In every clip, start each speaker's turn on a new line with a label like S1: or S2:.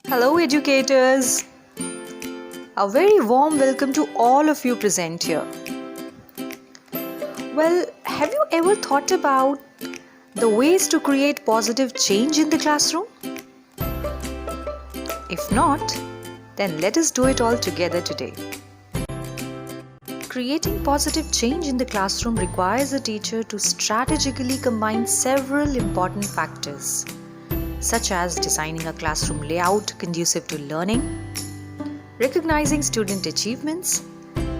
S1: Hello educators! A very warm welcome to all of you present here. Well, have you ever thought about the ways to create positive change in the classroom? If not, then let us do it all together today. Creating positive change in the classroom requires a teacher to strategically combine several important factors, such as designing a classroom layout conducive to learning, recognizing student achievements,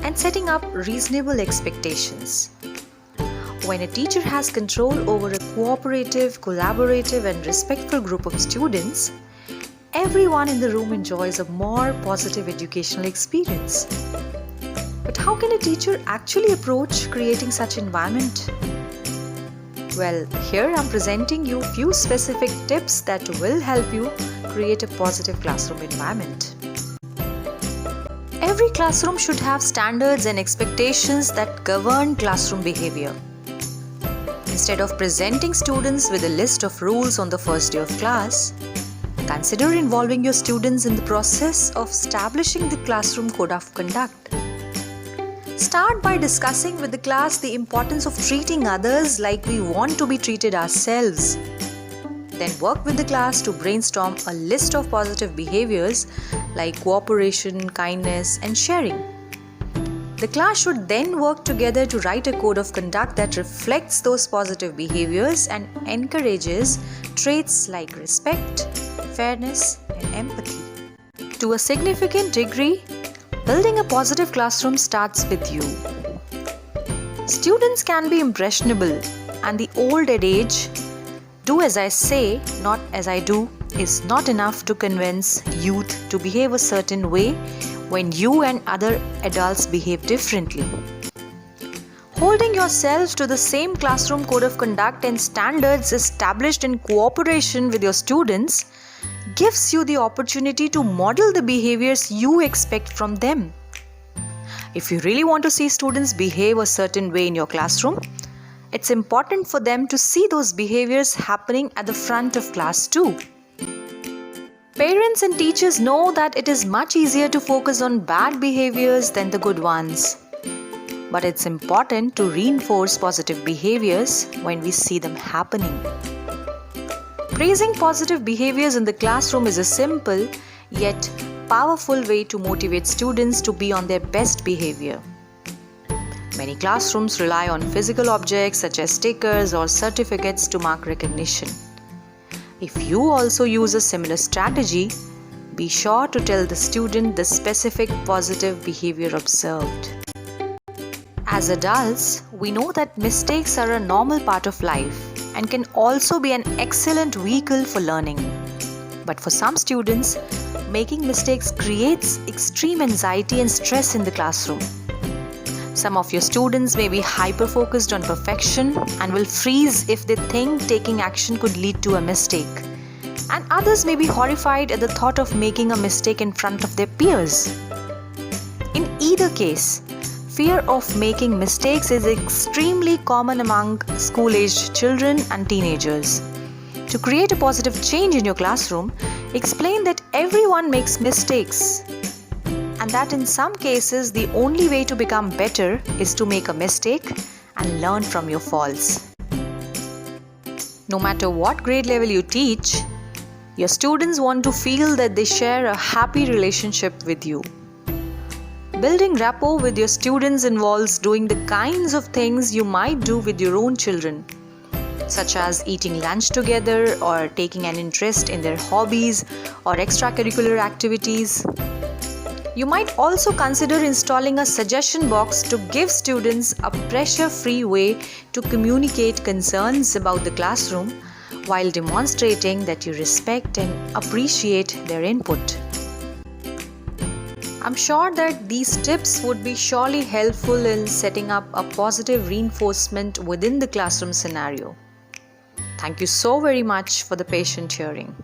S1: and setting up reasonable expectations. When a teacher has control over a cooperative, collaborative, and respectful group of students, everyone in the room enjoys a more positive educational experience. But how can a teacher actually approach creating such environment? Well, here I'm presenting you a few specific tips that will help you create a positive classroom environment. Every classroom should have standards and expectations that govern classroom behavior. Instead of presenting students with a list of rules on the first day of class, consider involving your students in the process of establishing the classroom code of conduct. Start by discussing with the class the importance of treating others like we want to be treated ourselves. Then work with the class to brainstorm a list of positive behaviors like cooperation, kindness, and sharing. The class should then work together to write a code of conduct that reflects those positive behaviors and encourages traits like respect, fairness, and empathy. To a significant degree, building a positive classroom starts with you. Students can be impressionable, and the old adage, "Do as I say, not as I do," is not enough to convince youth to behave a certain way when you and other adults behave differently. Holding yourself to the same classroom code of conduct and standards established in cooperation with your students gives you the opportunity to model the behaviors you expect from them. If you really want to see students behave a certain way in your classroom, it's important for them to see those behaviors happening at the front of class too. Parents and teachers know that it is much easier to focus on bad behaviors than the good ones. But it's important to reinforce positive behaviors when we see them happening. Praising positive behaviors in the classroom is a simple yet powerful way to motivate students to be on their best behavior. Many classrooms rely on physical objects such as stickers or certificates to mark recognition. If you also use a similar strategy, be sure to tell the student the specific positive behavior observed. As adults, we know that mistakes are a normal part of life and can also be an excellent vehicle for learning. But for some students, making mistakes creates extreme anxiety and stress in the classroom. Some of your students may be hyper-focused on perfection and will freeze if they think taking action could lead to a mistake. And others may be horrified at the thought of making a mistake in front of their peers. In either case, fear of making mistakes is extremely common among school-aged children and teenagers. To create a positive change in your classroom, explain that everyone makes mistakes, and that in some cases the only way to become better is to make a mistake and learn from your faults. No matter what grade level you teach, your students want to feel that they share a happy relationship with you. Building rapport with your students involves doing the kinds of things you might do with your own children, such as eating lunch together or taking an interest in their hobbies or extracurricular activities. You might also consider installing a suggestion box to give students a pressure-free way to communicate concerns about the classroom while demonstrating that you respect and appreciate their input. I'm sure that these tips would be surely helpful in setting up a positive reinforcement within the classroom scenario. Thank you so very much for the patient hearing.